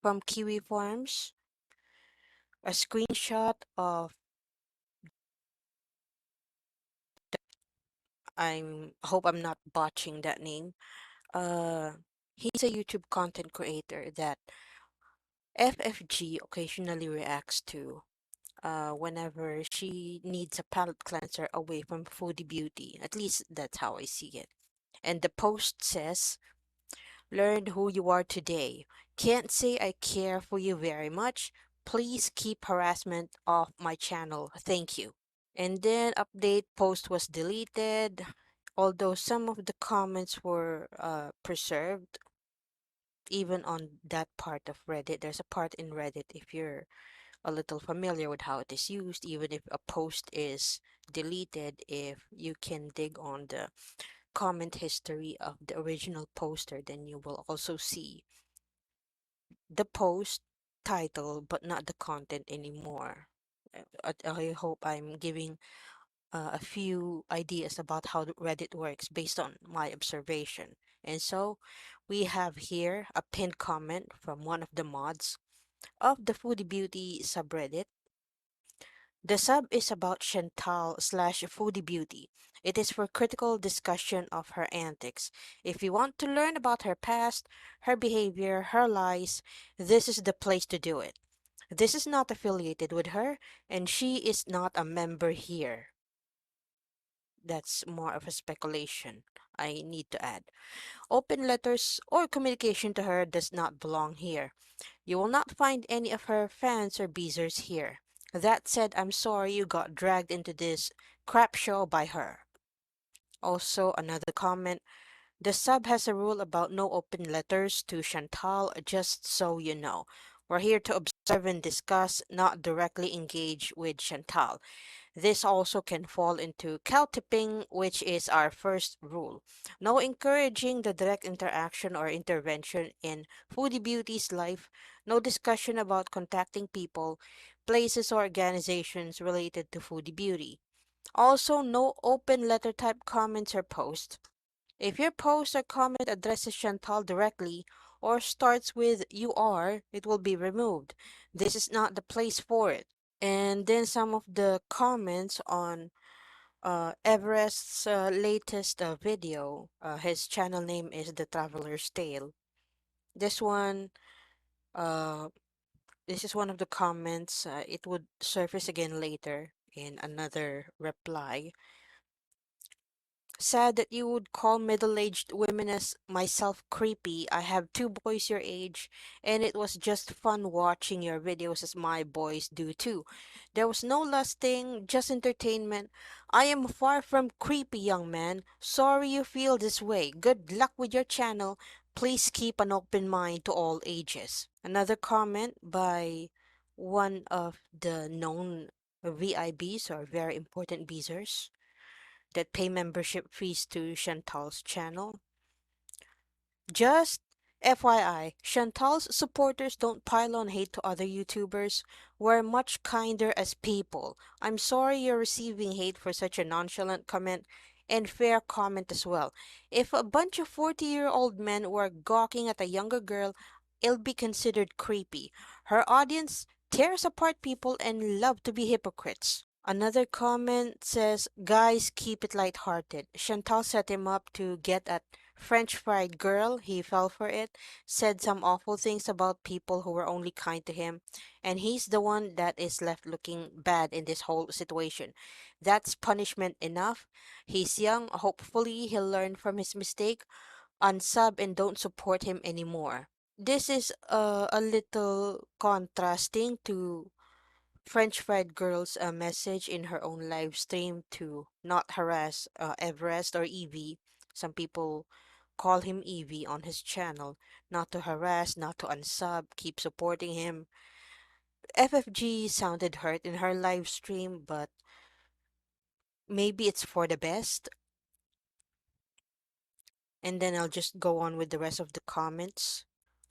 from Kiwi Farms, a screenshot of I hope I'm not botching that name. Uh, he's a YouTube content creator that FFG occasionally reacts to whenever she needs a palette cleanser away from Foodie Beauty. At least that's how I see it. And the post says, "Learn who you are today. Can't say I care for you very much. Please keep harassment off my channel. Thank you." And then update post was deleted, although some of the comments were preserved even on that part of Reddit. There's a part in Reddit, if you're a little familiar with how it is used, even if a post is deleted, if you can dig on the comment history of the original poster, then you will also see the post title but not the content anymore. I hope I'm giving a few ideas about how Reddit works based on my observation. And so we have here a pinned comment from one of the mods of the Foodie Beauty subreddit. The sub is about Chantal slash Foodie Beauty. It is for critical discussion of her antics. If you want to learn about her past, her behavior, her lies, this is the place to do it. This is not affiliated with her, and she is not a member here. That's more of a speculation, I need to add. Open letters or communication to her does not belong here. You will not find any of her fans or beezers here. That said, I'm sorry you got dragged into this crap show by her. Also, another comment. The sub has a rule about no open letters to Chantal, just so you know. We're here to observe and discuss, not directly engage with Chantal. This also can fall into cow tipping, which is our first rule. No encouraging the direct interaction or intervention in Foodie Beauty's life. No discussion about contacting people, places, or organizations related to Foodie Beauty. Also, no open letter type comments or posts. If your post or comment addresses Chantal directly or starts with "you are," it will be removed. This is not the place for it. And then some of the comments on Everest's latest video. His channel name is The Traveler's Tale. This one, uh, this is one of the comments. It would surface again later in another reply. Sad that you would call middle-aged women as myself creepy. I have two boys your age, and it was just fun watching your videos as my boys do too. There was no lusting, just entertainment. I am far from creepy, young man. Sorry you feel this way. Good luck with your channel. Please keep an open mind to all ages. Another comment by one of the known VIBs or very important beezers that pay membership fees to Chantal's channel. Just FYI, Chantal's supporters don't pile on hate to other YouTubers. We're much kinder as people. I'm sorry you're receiving hate for such a nonchalant comment and fair comment as well. If a bunch of 40-year-old men were gawking at a younger girl, it'll be considered creepy. Her audience tears apart people and love to be hypocrites. Another comment says, "Guys, keep it lighthearted. Chantal set him up to get at French fried girl. He fell for it, said some awful things about people who were only kind to him, and he's the one that is left looking bad in this whole situation. That's punishment enough. He's young. Hopefully, he'll learn from his mistake. Unsub and don't support him anymore." This is a little contrasting to French fried girl's message in her own live stream to not harass Everest or Evie. Some people call him Evie on his channel. Not to harass, not to unsub, keep supporting him. FFG sounded hurt in her live stream, but maybe it's for the best. And then I'll just go on with the rest of the comments.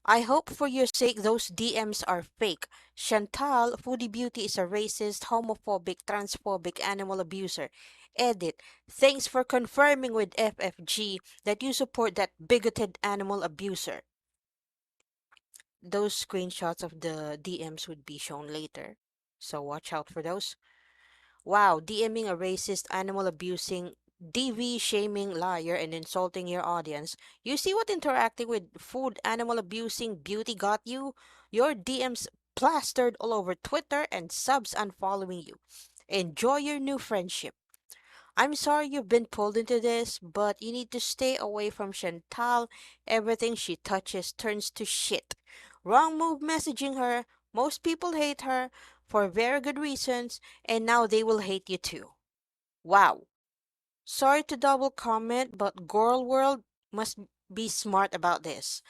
I hope for your sake those DMs are fake. Chantal, Foodie Beauty is a racist, homophobic, transphobic animal abuser. Edit. Thanks for confirming with FFG that you support that bigoted animal abuser. those screenshots of the DMs would be shown later. So watch out for those. Wow, DMing a racist, animal abusing, DV shaming liar and insulting your audience. You see what interacting with food animal abusing beauty got you? Your DMs plastered all over Twitter and subs unfollowing you. Enjoy your new friendship. I'm sorry you've been pulled into this, but you need to stay away from Chantal. Everything she touches turns to shit. Wrong move messaging her. Most people hate her for very good reasons, and now they will hate you too. Wow. Sorry to double comment, but Girl World must be smart about this.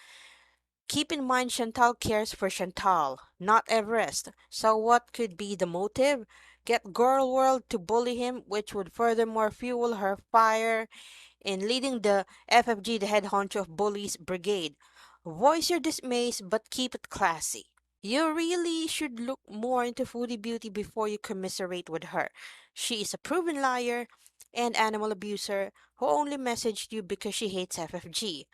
Keep in mind Chantal cares for Chantal, not Everest. So what could be the motive? Get Girl World to bully him, which would furthermore fuel her fire in leading the FFG, the head honcho of bullies brigade. Voice your dismays, but keep it classy. You really should look more into Foodie Beauty before you commiserate with her. She is a proven liar and animal abuser who only messaged you because she hates FFG.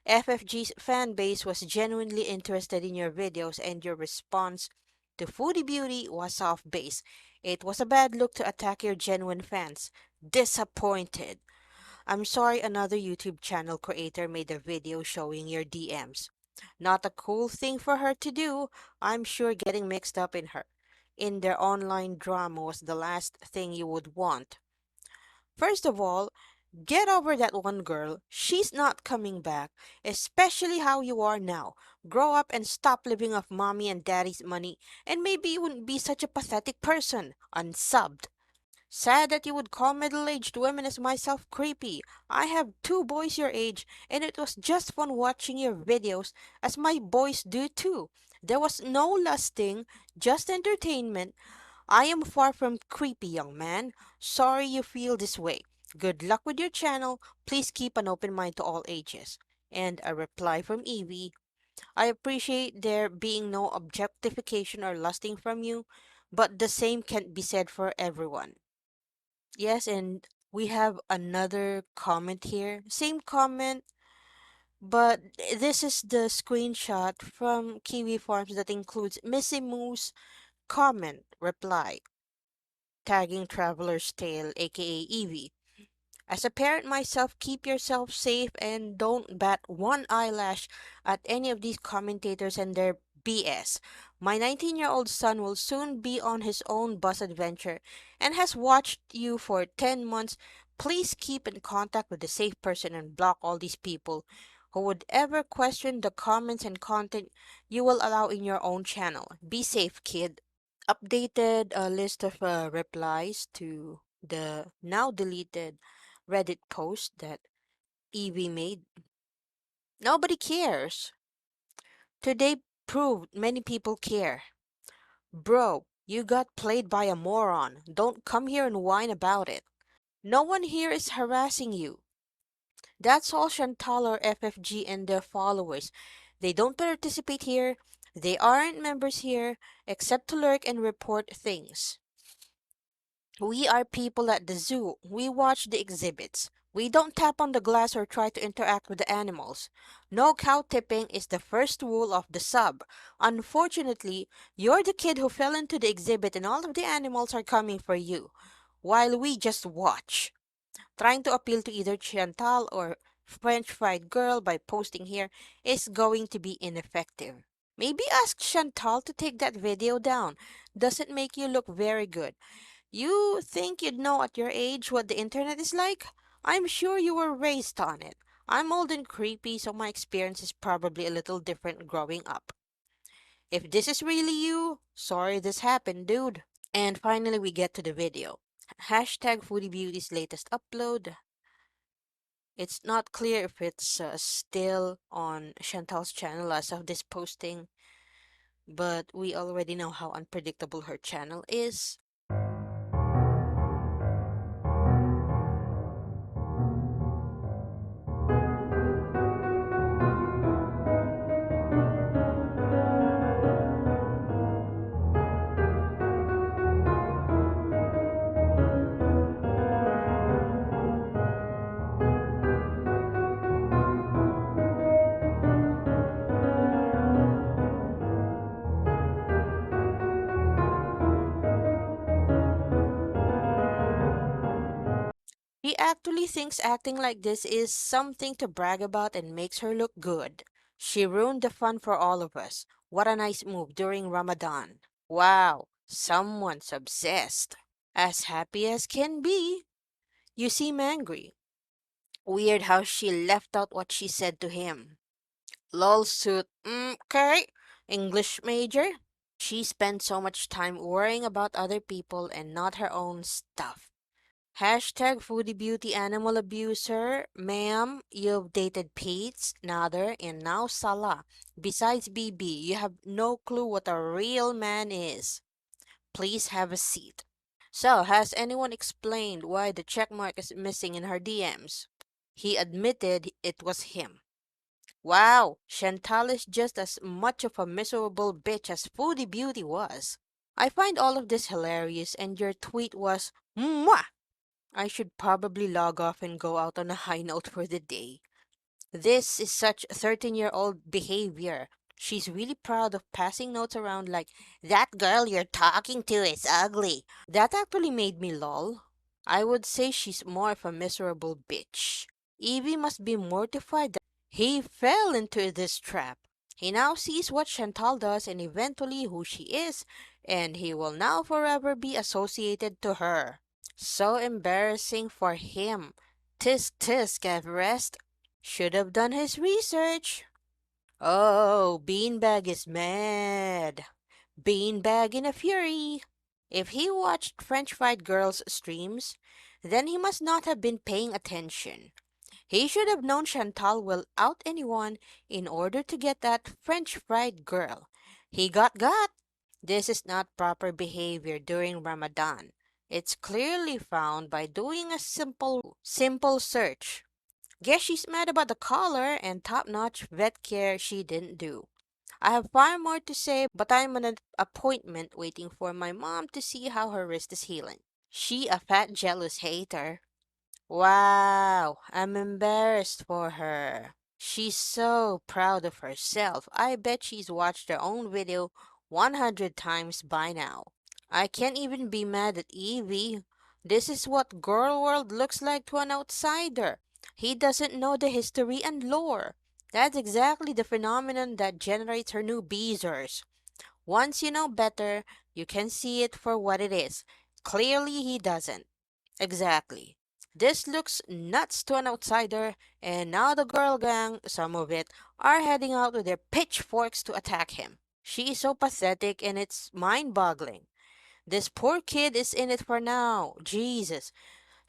FFG's fan base was genuinely interested in your videos, and your response to Foodie Beauty was off base. It was a bad look to attack your genuine fans. Disappointed. I'm sorry another YouTube channel creator made a video showing your DMs. Not a cool thing for her to do. I'm sure getting mixed up in their online drama was the last thing you would want. First of all, get over that one girl. She's not coming back, especially how you are now. Grow up and stop living off mommy and daddy's money, and maybe you wouldn't be such a pathetic person. Unsubbed. Sad that you would call middle-aged women as myself creepy. I have two boys your age, and it was just fun watching your videos, as my boys do too. There was no lusting, just entertainment. I am far from creepy, young man. Sorry you feel this way. Good luck with your channel. Please keep an open mind to all ages. And a reply from Evie. I appreciate there being no objectification or lusting from you, but the same can't be said for everyone. Yes, and we have another comment here. Same comment, but this is the screenshot from Kiwi Farms that includes Missy Moo's comment reply, tagging Traveler's Tale, aka Evie. As a parent myself, keep yourself safe and don't bat one eyelash at any of these commentators and their BS. My 19-year-old son will soon be on his own bus adventure and has watched you for 10 months. Please keep in contact with the safe person and block all these people who would ever question the comments and content you will allow in your own channel. Be safe, kid. Updated a list of replies to the now deleted Reddit post that Evie made. Nobody cares. Today proved many people care. Bro, you got played by a moron. Don't come here and whine about it. No one here is harassing you. That's all Chantal or FFG and their followers. They don't participate here. They aren't members here, except to lurk and report things. We are people at the zoo. We watch the exhibits. We don't tap on the glass or try to interact with the animals. No cow tipping is the first rule of the sub. Unfortunately, you're the kid who fell into the exhibit and all of the animals are coming for you, while we just watch. Trying to appeal to either Chantal or French fried girl by posting here is going to be ineffective. Maybe ask Chantal to take that video down. Doesn't make you look very good. You think you'd know at your age what the internet is like? I'm sure you were raised on it. I'm old and creepy, so my experience is probably a little different growing up. If this is really you, sorry this happened, dude. And finally, we get to the video. Hashtag Foodie Beauty's latest upload. It's not clear if it's still on Chantal's channel as of this posting, but we already know how unpredictable her channel is. She actually thinks acting like this is something to brag about and makes her look good. She ruined the fun for all of us. What a nice move during Ramadan. Wow, someone's obsessed. As happy as can be. You seem angry. Weird how she left out what she said to him. Lol suit. Okay. English major? She spent so much time worrying about other people and not her own stuff. Hashtag Foodie Beauty Animal Abuser. Ma'am, you've dated Pete's, Nader, and now Salah. Besides BB, you have no clue what a real man is. Please have a seat. So, has anyone explained why the checkmark is missing in her DMs? He admitted it was him. Wow, Chantal is just as much of a miserable bitch as Foodie Beauty was. I find all of this hilarious, and your tweet was, Mwah! I should probably log off and go out on a high note for the day. This is such 13-year-old behavior. She's really proud of passing notes around like, that girl you're talking to is ugly. That actually made me lol. I would say she's more of a miserable bitch. Evie must be mortified that he fell into this trap. He now sees what Chantal does and eventually who she is, and he will now forever be associated to her. So embarrassing for him. Tisk tisk, Everest. Should have done his research. Oh, Beanbag is mad. Beanbag in a fury. If he watched French Fried Girls streams, then he must not have been paying attention. He should have known Chantal will out anyone in order to get that French Fried Girl. He got. This is not proper behavior during Ramadan. It's clearly found by doing a simple search. Guess she's mad about the collar and top-notch vet care she didn't do. I have far more to say, but I'm on an appointment waiting for my mom to see how her wrist is healing. She a fat jealous hater. Wow, I'm embarrassed for her. She's so proud of herself. I bet she's watched her own video 100 times by now. I can't even be mad at Evie. This is what girl world looks like to an outsider. He doesn't know the history and lore. That's exactly the phenomenon that generates her new beezers. Once you know better, you can see it for what it is. Clearly, he doesn't. Exactly. This looks nuts to an outsider, and now the girl gang, some of it, are heading out with their pitchforks to attack him. She is so pathetic and it's mind boggling. This poor kid is in it for now. Jesus.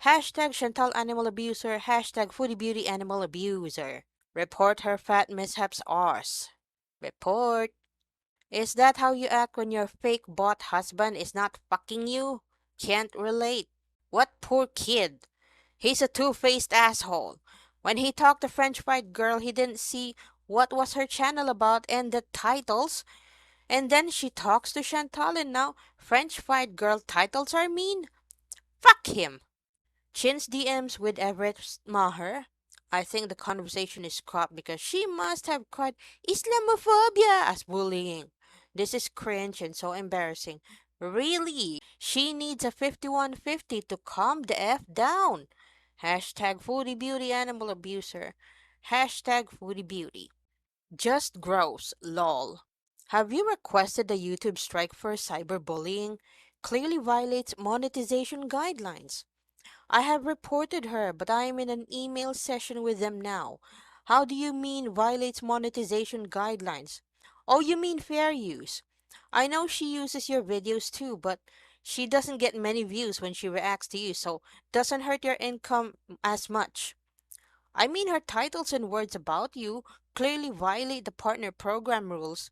Hashtag Chantal Animal Abuser, hashtag Foodie Beauty Animal Abuser. Report her fat mishaps ours. Report. Is that how you act when your fake bought husband is not fucking you? Can't relate. What poor kid? He's a two-faced asshole. When he talked to French Fried Girl, he didn't see what was her channel about and the titles. And then she talks to Chantal and now French Fried Girl titles are mean? Fuck him. Chin's DMs with Everett Maher. I think the conversation is cropped because she must have cried Islamophobia as bullying. This is cringe and so embarrassing. Really, she needs a 5150 to calm the F down. Hashtag Foodie Beauty Animal Abuser. Hashtag Foodie Beauty. Just gross, lol. Have you requested a YouTube strike for cyberbullying? Clearly violates monetization guidelines. I have reported her, but I am in an email session with them now. How do you mean violates monetization guidelines? Oh, you mean fair use. I know she uses your videos too, but she doesn't get many views when she reacts to you, so doesn't hurt your income as much. I mean her titles and words about you clearly violate the partner program rules.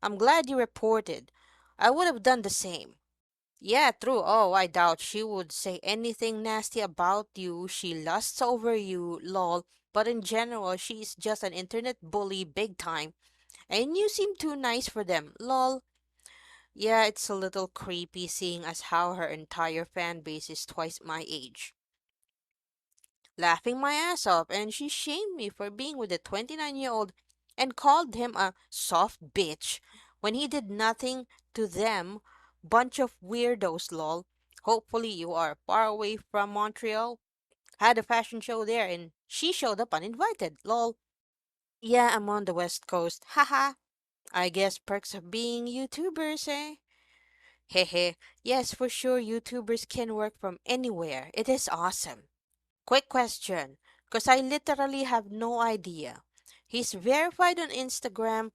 I'm glad you reported. I would have done the same. Yeah, true. Oh, I doubt she would say anything nasty about you. She lusts over you, lol. But in general, she's just an internet bully big time. And you seem too nice for them, lol. Yeah, it's a little creepy seeing as how her entire fan base is twice my age. Laughing my ass off, and she shamed me for being with a 29-year-old and called him a soft bitch when he did nothing to them. Bunch of weirdos, lol. Hopefully you are far away from Montreal. Had a fashion show there and she showed up uninvited. Lol. Yeah, I'm on the West Coast. Haha. I guess perks of being YouTubers, eh? Hehe. Yes, for sure, YouTubers can work from anywhere. It is awesome. Quick question, because I literally have no idea. He's verified on Instagram,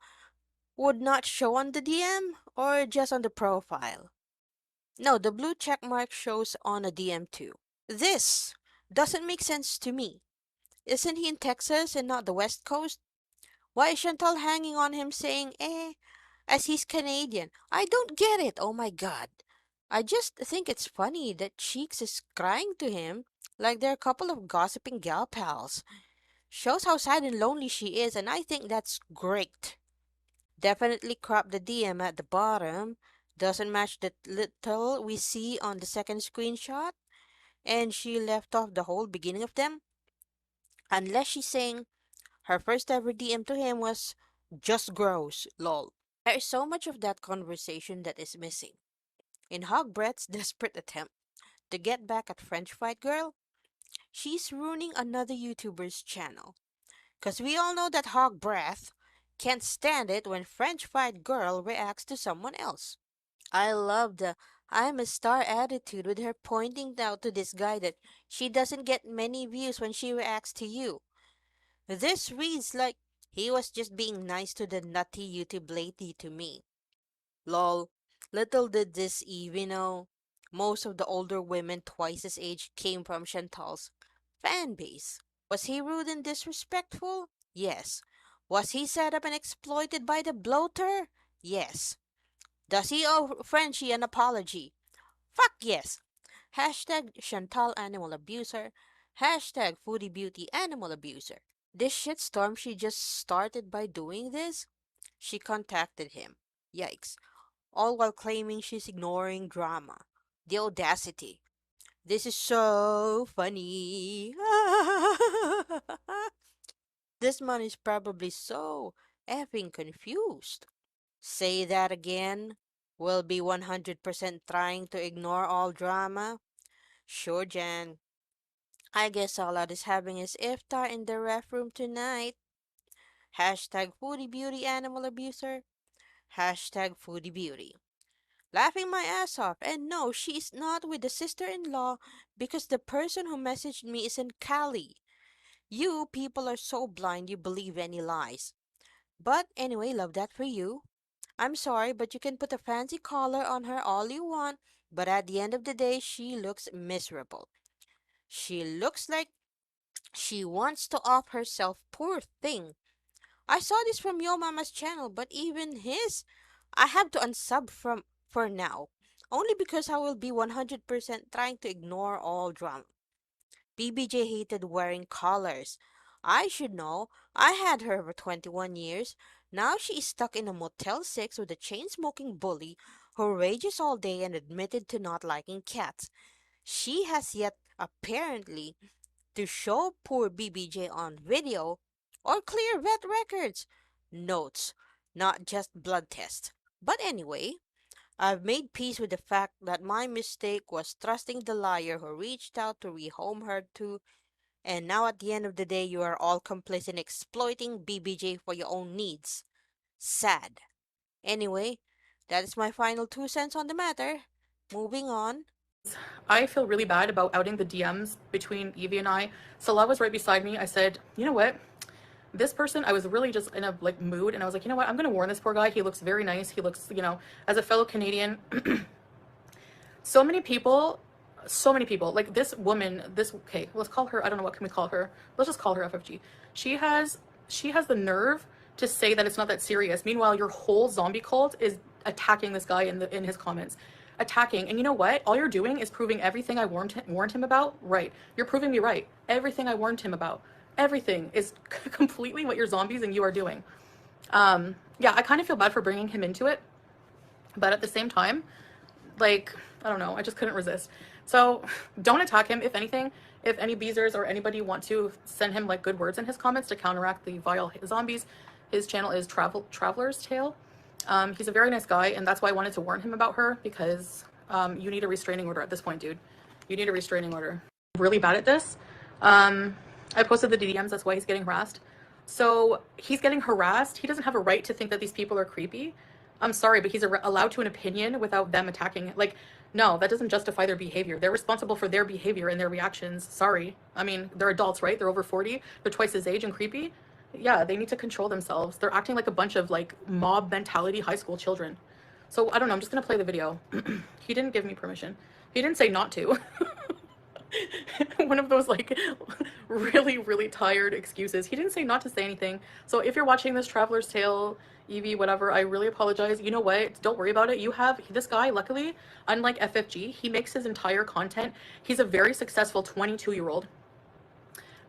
would not show on the DM, or just on the profile? No, the blue check mark shows on a DM too. This doesn't make sense to me. Isn't he in Texas and not the West Coast? Why is Chantal hanging on him saying, as he's Canadian? I don't get it. Oh my god. I just think it's funny that Cheeks is crying to him like they're a couple of gossiping gal pals. Shows how sad and lonely she is, and I think that's great. Definitely crop the DM at the bottom. Doesn't match the little we see on the second screenshot. And she left off the whole beginning of them. Unless she's saying her first ever DM to him was just gross, lol. There is so much of that conversation that is missing. In Hog Brett's desperate attempt to get back at French Fight Girl, she's ruining another YouTuber's channel. Cause we all know that Hog Breath can't stand it when French Fight Girl reacts to someone else. I love the I'm a star attitude with her pointing out to this guy that she doesn't get many views when she reacts to you. This reads like he was just being nice to the nutty YouTube lady to me. Lol. Little did this Evie know. Most of the older women twice his age came from Chantal's fan base. Was he rude and disrespectful? Yes. Was he set up and exploited by the bloater? Yes. Does he owe Frenchie an apology? Fuck yes. Hashtag Chantal Animal Abuser. Hashtag Foodie Beauty Animal Abuser. This shitstorm she just started by doing this? She contacted him. Yikes. All while claiming she's ignoring drama. The audacity. This is so funny. This man is probably so effing confused. Say that again. Will be 100% trying to ignore all drama. Sure, Jan. I guess Salad is having his iftar in the ref room tonight. Hashtag Foodie Beauty Animal Abuser. Hashtag Foodie Beauty. Laughing my ass off. And no, she's not with the sister-in-law because the person who messaged me is in Cali. You people are so blind you believe any lies. But anyway, love that for you. I'm sorry, but you can put a fancy collar on her all you want, but at the end of the day, she looks miserable. She looks like she wants to off herself, poor thing. I saw this from Yo Mama's channel, but even his, I have to unsub from for now. Only because I will be 100% trying to ignore all drama. BBJ hated wearing collars. I should know. I had her for 21 years. Now she is stuck in a Motel 6 with a chain-smoking bully who rages all day and admitted to not liking cats. She has yet, apparently, to show poor BBJ on video or clear vet records. Notes, not just blood tests. But anyway, I've made peace with the fact that my mistake was trusting the liar who reached out to rehome her to, and now at the end of the day, you are all complicit in exploiting BBJ for your own needs. Sad. Anyway, that is my final 2 cents on the matter. Moving on. I feel really bad about outing the DMs between Evie and I. Salah was right beside me. I said, you know what? This person, I was really just in a like mood, and I was like, you know what? I'm gonna warn this poor guy. He looks very nice. He looks, as a fellow Canadian, so many people, like this woman, okay, let's call her, I don't know, what can we call her? Let's just call her FFG. She has the nerve to say that it's not that serious. Meanwhile, your whole zombie cult is attacking this guy in his comments. Attacking. And you know what? All you're doing is proving everything I warned him about right. You're proving me right. Everything I warned him about. Everything is completely what your zombies and you are doing. Yeah, I kind of feel bad for bringing him into it. But at the same time, like, I don't know, I just couldn't resist. So don't attack him. If anything, if any beezers or anybody want to send him like good words in his comments to counteract the vile zombies, his channel is Traveler's Tale. He's a very nice guy, and that's why I wanted to warn him about her, because you need a restraining order at this point, dude. You need a restraining order. I'm really bad at this. Um, I posted the DMs. That's why he's getting harassed. So he's getting harassed. He doesn't have a right to think that these people are creepy. I'm sorry, but he's allowed to an opinion without them attacking it. Like, no, that doesn't justify their behavior. They're responsible for their behavior and their reactions. Sorry. I mean, they're adults, right? They're over 40. They're twice his age and creepy. Yeah, they need to control themselves. They're acting like a bunch of like mob mentality high school children. So I don't know. I'm just gonna play the video. He didn't give me permission. He didn't say not to. One of those like really, really tired excuses. He didn't say not to say anything. So if you're watching this Traveler's Tale, Evie, whatever, I really apologize. You know what? Don't worry about it. You have this guy, luckily, unlike FFG, he makes his entire content. He's a very successful 22-year-old,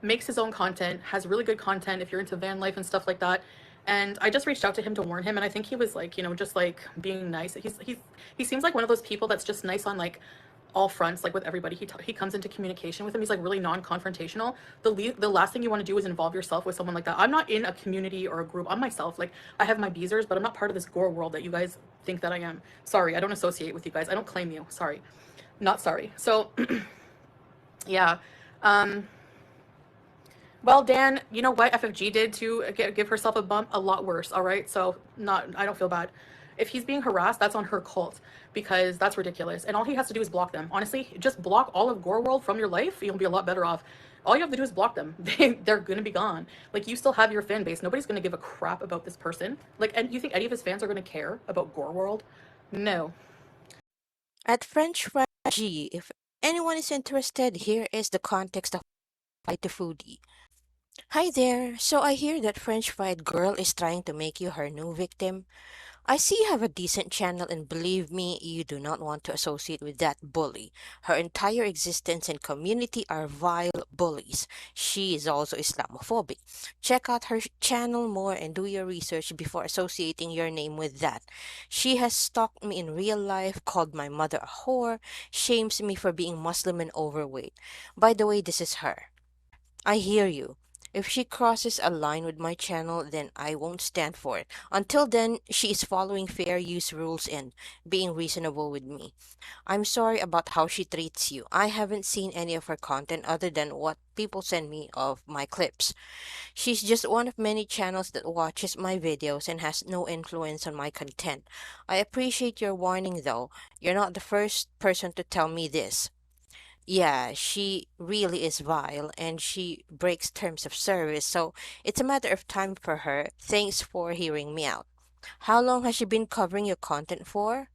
makes his own content, has really good content if you're into van life and stuff like that. And I just reached out to him to warn him, and I think he was like, just like being nice. He seems like one of those people that's just nice on like all fronts, like with everybody. He comes into communication with him. He's like really non-confrontational. The last thing you want to do is involve yourself with someone like that. I'm not in a community or a group. I'm myself. Like I have my beezers, but I'm not part of this gore world that you guys think that I am. Sorry, I don't associate with you guys. I don't claim you. Sorry, not sorry. So yeah. Um, well, Dan, you know what FFG did to give herself a bump? A lot worse, all right? So I don't feel bad. If he's being harassed, that's on her cult because that's ridiculous. And all he has to do is block them. Honestly, just block all of Gore World from your life. You'll be a lot better off. All you have to do is block them. They're going to be gone. Like, you still have your fan base. Nobody's going to give a crap about this person. Like, and you think any of his fans are going to care about Gore World? No. At French Fry G, if anyone is interested, here is the context of Fight the Foodie. Hi there. So I hear that French fried girl is trying to make you her new victim. I see you have a decent channel, and believe me, you do not want to associate with that bully. Her entire existence and community are vile bullies. She is also Islamophobic. Check out her channel more and do your research before associating your name with that. She has stalked me in real life, called my mother a whore, shames me for being Muslim and overweight. By the way, this is her. I hear you. If she crosses a line with my channel, then I won't stand for it. Until then, she is following fair use rules and being reasonable with me. I'm sorry about how she treats you. I haven't seen any of her content other than what people send me of my clips. She's just one of many channels that watches my videos and has no influence on my content. I appreciate your warning though. You're not the first person to tell me this. Yeah, she really is vile and she breaks terms of service, so it's a matter of time for her. Thanks for hearing me out. How long has she been covering your content for?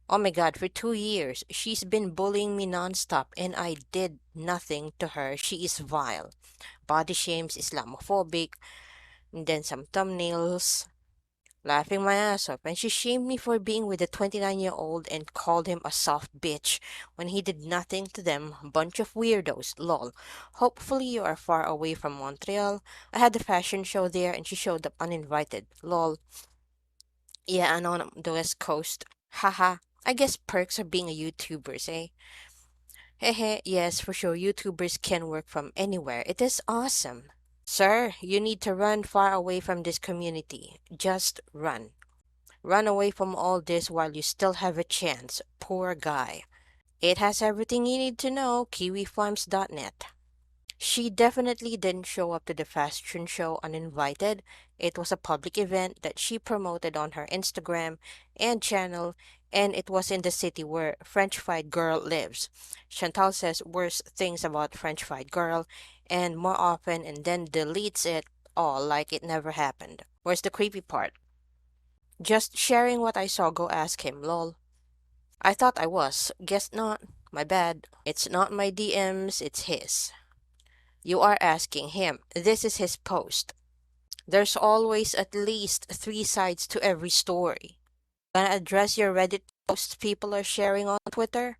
Oh my god, for 2 years. She's been bullying me nonstop and I did nothing to her. She is vile. Body shames, Islamophobic, and then some thumbnails. Laughing my ass off, and she shamed me for being with a 29-year-old and called him a soft bitch when he did nothing to them. Bunch of weirdos, lol. Hopefully you are far away from Montreal. I had a fashion show there and she showed up uninvited, lol. Yeah, and on the West Coast. Haha. I guess perks of being a YouTuber, eh? Hehe, yes, for sure, YouTubers can work from anywhere. It is awesome. Sir, you need to run far away from this community. Just run. Run away from all this while you still have a chance. Poor guy. It has everything you need to know. KiwiFarms.net. She definitely didn't show up to the fashion show uninvited. It was a public event that she promoted on her Instagram and channel, and it was in the city where French Fried Girl lives. Chantal says worse things about French Fried Girl, and more often, and then deletes it all like it never happened. Where's the creepy part? Just sharing what I saw, go ask him, lol. I thought I was. Guess not. My bad. It's not my DMs, it's his. You are asking him. This is his post. There's always at least 3 sides to every story. Gonna address your Reddit posts people are sharing on Twitter?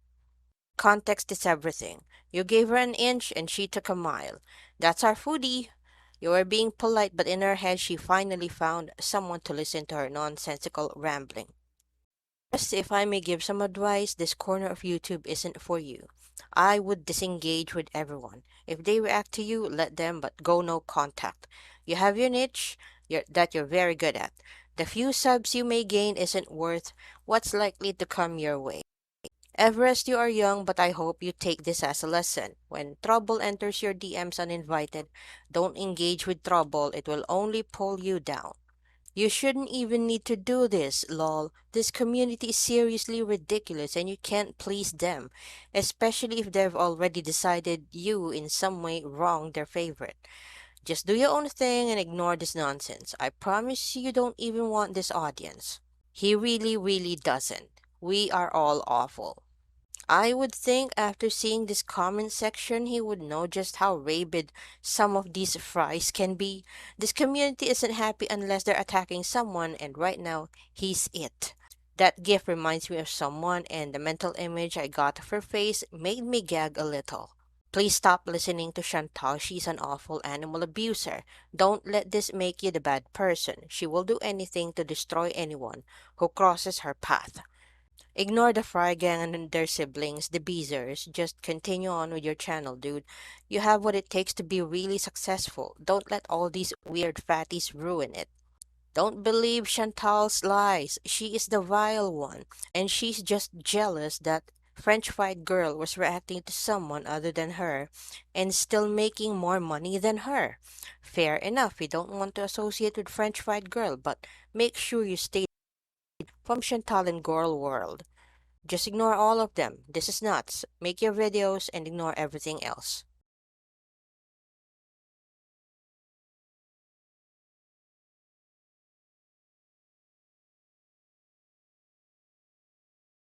Context is everything. You gave her an inch and she took a mile. That's our foodie. You were being polite, but in her head she finally found someone to listen to her nonsensical rambling. Yes, if I may give some advice, this corner of YouTube isn't for you. I would disengage with everyone. If they react to you, let them, but go no contact. You have your niche that you're very good at. The few subs you may gain isn't worth what's likely to come your way. Everest, you are young, but I hope you take this as a lesson. When trouble enters your DMs uninvited, don't engage with trouble, it will only pull you down. You shouldn't even need to do this, lol. This community is seriously ridiculous and you can't please them, especially if they've already decided you in some way wrong their favorite. Just do your own thing and ignore this nonsense. I promise you don't even want this audience. He really, really doesn't. We are all awful. I would think after seeing this comment section, he would know just how rabid some of these fries can be. This community isn't happy unless they're attacking someone, and right now, he's it. That gif reminds me of someone, and the mental image I got of her face made me gag a little. Please stop listening to Chantal. She's an awful animal abuser. Don't let this make you the bad person. She will do anything to destroy anyone who crosses her path. Ignore the Fry Gang and their siblings, the Beezers. Just continue on with your channel, dude. You have what it takes to be really successful. Don't let all these weird fatties ruin it. Don't believe Chantal's lies. She is the vile one, and she's just jealous that French fried girl was reacting to someone other than her and still making more money than her. Fair enough, you don't want to associate with French fried girl, but make sure you stay from Chantal and Girl world. Just ignore all of them. This is nuts. Make your videos and ignore everything else.